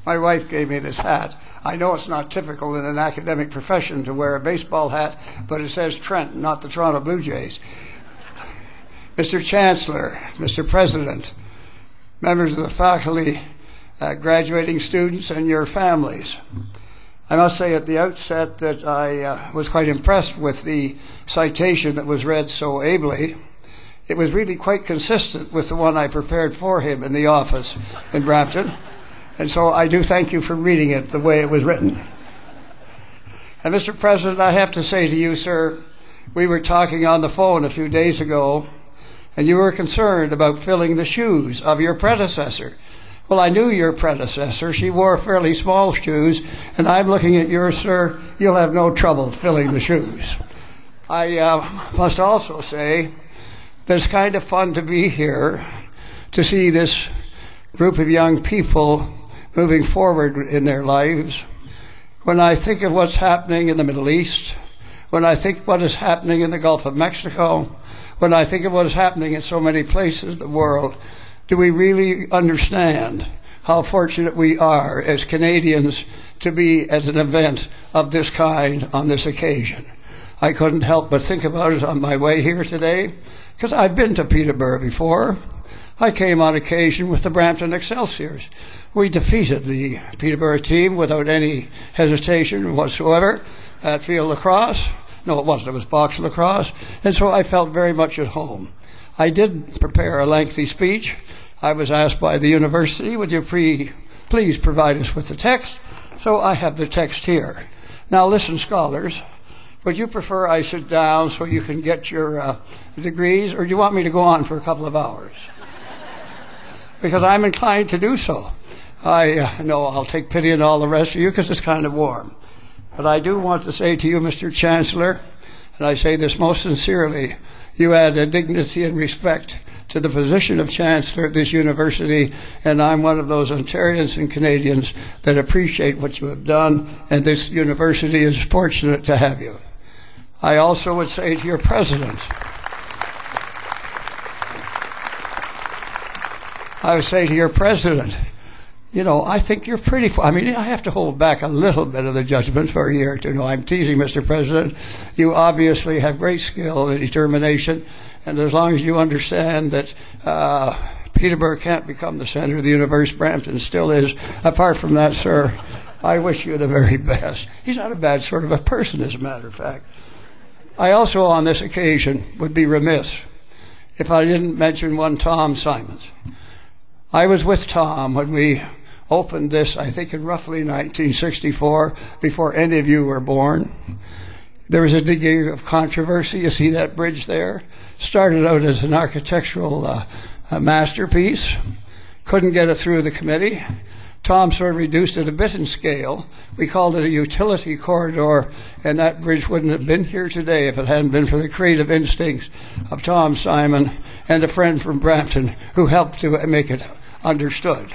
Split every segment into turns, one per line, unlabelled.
My wife gave me this hat. I know it's not typical in an academic profession to wear a baseball hat, but it says Trent, not the Toronto Blue Jays. Mr. Chancellor, Mr. President, members of the faculty, graduating students, and your families. I must say at the outset that I was quite impressed with the citation that was read so ably. It was really quite consistent with the one I prepared for him in the office in Brampton. And so I do thank you for reading it the way it was written. And Mr. President, I have to say to you, sir, we were talking on the phone a few days ago, and you were concerned about filling the shoes of your predecessor. Well, I knew your predecessor. She wore fairly small shoes, and I'm looking at yours, sir. You'll have no trouble filling the shoes. I must also say that it's kind of fun to be here to see this group of young people moving forward in their lives. When I think of what's happening in the Middle East, when I think what is happening in the Gulf of Mexico, when I think of what is happening in so many places in the world, do we really understand how fortunate we are as Canadians to be at an event of this kind on this occasion? I couldn't help but think about it on my way here today, because I've been to Peterborough before. I came on occasion with the Brampton Excelsiors. We defeated the Peterborough team without any hesitation whatsoever at field lacrosse. No, it wasn't. It was box lacrosse. And so I felt very much at home. I did prepare a lengthy speech. I was asked by the university, would you please provide us with the text? So I have the text here. Now listen, scholars, would you prefer I sit down so you can get your degrees, or do you want me to go on for a couple of hours? Because I'm inclined to do so. I know I'll take pity on all the rest of you because it's kind of warm. But I do want to say to you, Mr. Chancellor, and I say this most sincerely, you add a dignity and respect to the position of Chancellor at this university, and I'm one of those Ontarians and Canadians that appreciate what you have done, and this university is fortunate to have you. I also would say to your president, you know, I think you're pretty, I have to hold back a little bit of the judgment for a year or two. No, I'm teasing, Mr. President. You obviously have great skill and determination, and as long as you understand that Peterborough can't become the center of the universe, Brampton still is. Apart from that, sir, I wish you the very best. He's not a bad sort of a person, as a matter of fact. I also, on this occasion, would be remiss if I didn't mention one Tom Simons. I was with Tom when we opened this, I think in roughly 1964, before any of you were born. There was a degree of controversy. You see that bridge there? Started out as an architectural masterpiece. Couldn't get it through the committee. Tom sort of reduced it a bit in scale. We called it a utility corridor, and that bridge wouldn't have been here today if it hadn't been for the creative instincts of Tom Simon and a friend from Brampton who helped to make it understood.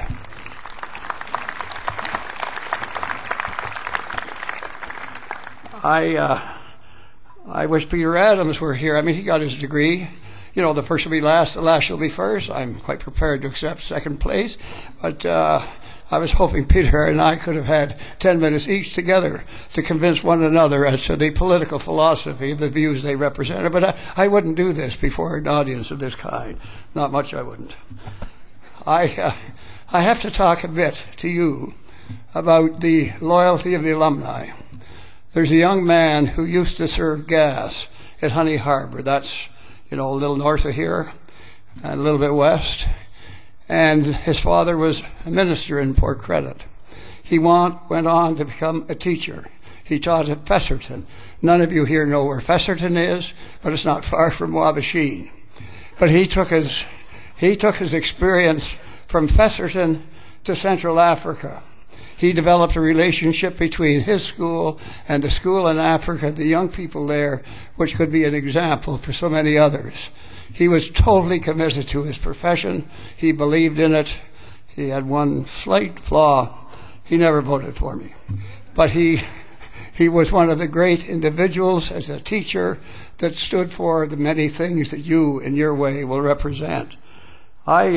I wish Peter Adams were here. He got his degree. You know, the first will be last, the last shall be first. I'm quite prepared to accept second place. But I was hoping Peter and I could have had 10 minutes each together to convince one another as to the political philosophy, the views they represented. But I wouldn't do this before an audience of this kind. Not much I wouldn't. I have to talk a bit to you about the loyalty of the alumni. There's a young man who used to serve gas at Honey Harbor. That's, a little north of here and a little bit west. And his father was a minister in Port Credit. He went on to become a teacher. He taught at Fesserton. None of you here know where Fesserton is, but it's not far from Wabasheen. But he took his experience from Fesserton to Central Africa. He developed a relationship between his school and the school in Africa, the young people there, which could be an example for so many others. He was totally committed to his profession. He believed in it. He had one slight flaw. He never voted for me. But he was one of the great individuals as a teacher that stood for the many things that you, in your way, will represent. I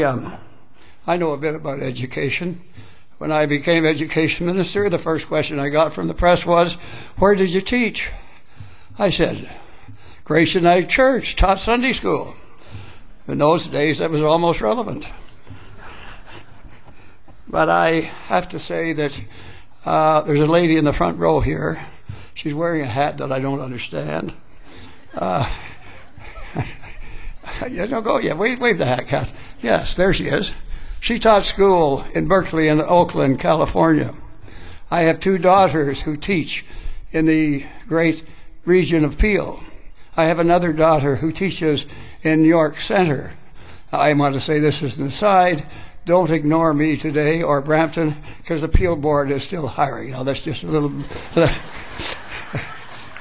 know a bit about education. When I became education minister, the first question I got from the press was, "Where did you teach?" I said, "Grace United Church, taught Sunday school." In those days, that was almost relevant. But I have to say that there's a lady in the front row here. She's wearing a hat that I don't understand. Wave the hat, Kath. Yes, there she is. She taught school in Berkeley and Oakland, California. I have 2 daughters who teach in the great region of Peel. I have another daughter who teaches in New York Center. I want to say this as an aside. Don't ignore me today or Brampton, because the Peel board is still hiring. Now that's just a little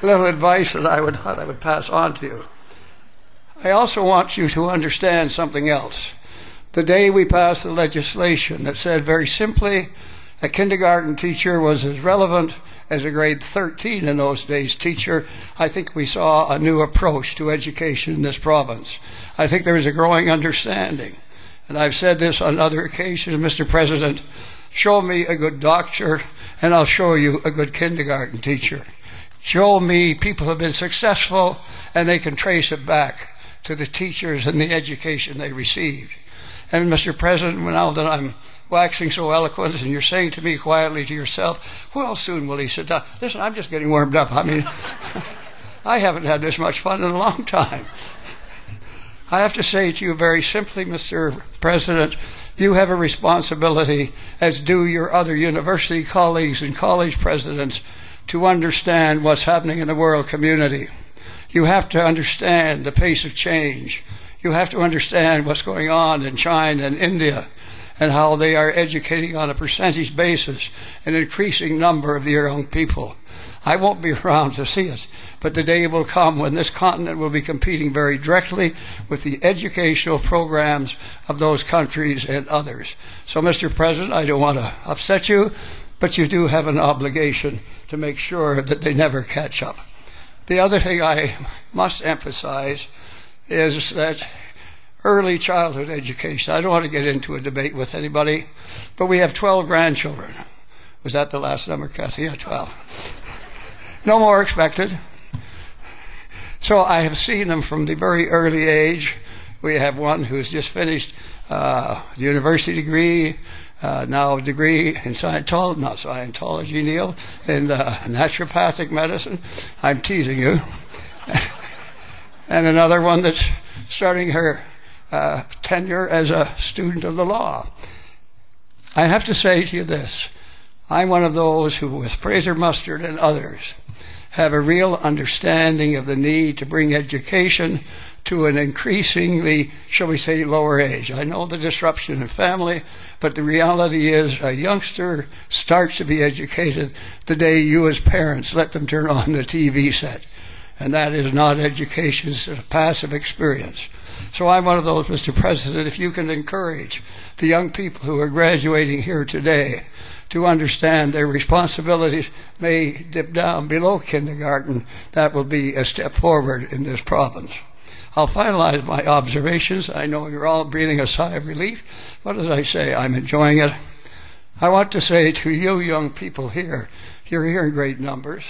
advice that I would pass on to you. I also want you to understand something else. The day we passed the legislation that said very simply a kindergarten teacher was as relevant as a grade 13 in those days teacher, I think we saw a new approach to education in this province. I think there is a growing understanding. And I've said this on other occasions, Mr. President, show me a good doctor and I'll show you a good kindergarten teacher. Show me people who have been successful and they can trace it back to the teachers and the education they received. And Mr. President, now that I'm waxing so eloquent and you're saying to me quietly to yourself, well, soon will he sit down? Listen, I'm just getting warmed up. I mean, I haven't had this much fun in a long time. I have to say to you very simply, Mr. President, you have a responsibility, as do your other university colleagues and college presidents, to understand what's happening in the world community. You have to understand the pace of change. You have to understand what's going on in China and India and how they are educating on a percentage basis an increasing number of the young people. I won't be around to see it, but the day will come when this continent will be competing very directly with the educational programs of those countries and others. So, Mr. President, I don't want to upset you, but you do have an obligation to make sure that they never catch up. The other thing I must emphasize is that early childhood education, I don't want to get into a debate with anybody, but we have 12 grandchildren. Was that the last number, Kathy? Yeah, 12. No more expected. So I have seen them from the very early age. We have one who's just finished the university degree, now a degree in Scientology, Neil, in naturopathic medicine. I'm teasing you. And another one that's starting her tenure as a student of the law. I have to say to you this. I'm one of those who, with Fraser Mustard and others, have a real understanding of the need to bring education to an increasingly, shall we say, lower age. I know the disruption in family, but the reality is a youngster starts to be educated the day you as parents let them turn on the TV set. And that is not education, it's a passive experience. So I'm one of those, Mr. President, if you can encourage the young people who are graduating here today to understand their responsibilities may dip down below kindergarten, that will be a step forward in this province. I'll finalize my observations. I know you're all breathing a sigh of relief, but as I say, I'm enjoying it. I want to say to you young people here, you're here in great numbers.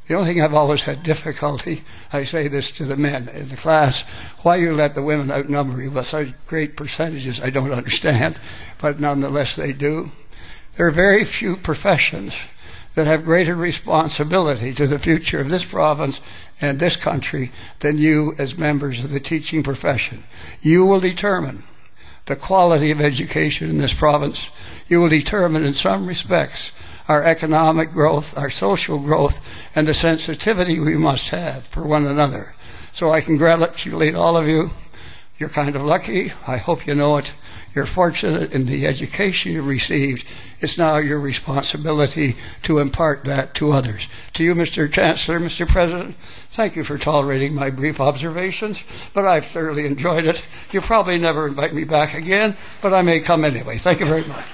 The only thing I've always had difficulty, I say this to the men in the class, why you let the women outnumber you by such great percentages, I don't understand, but nonetheless they do. There are very few professions that have greater responsibility to the future of this province and this country than you as members of the teaching profession. You will determine the quality of education in this province. You will determine in some respects our economic growth, our social growth, and the sensitivity we must have for one another. So I congratulate all of you. You're kind of lucky. I hope you know it. You're fortunate in the education you received. It's now your responsibility to impart that to others. To you, Mr. Chancellor, Mr. President, thank you for tolerating my brief observations, but I've thoroughly enjoyed it. You'll probably never invite me back again, but I may come anyway. Thank you very much.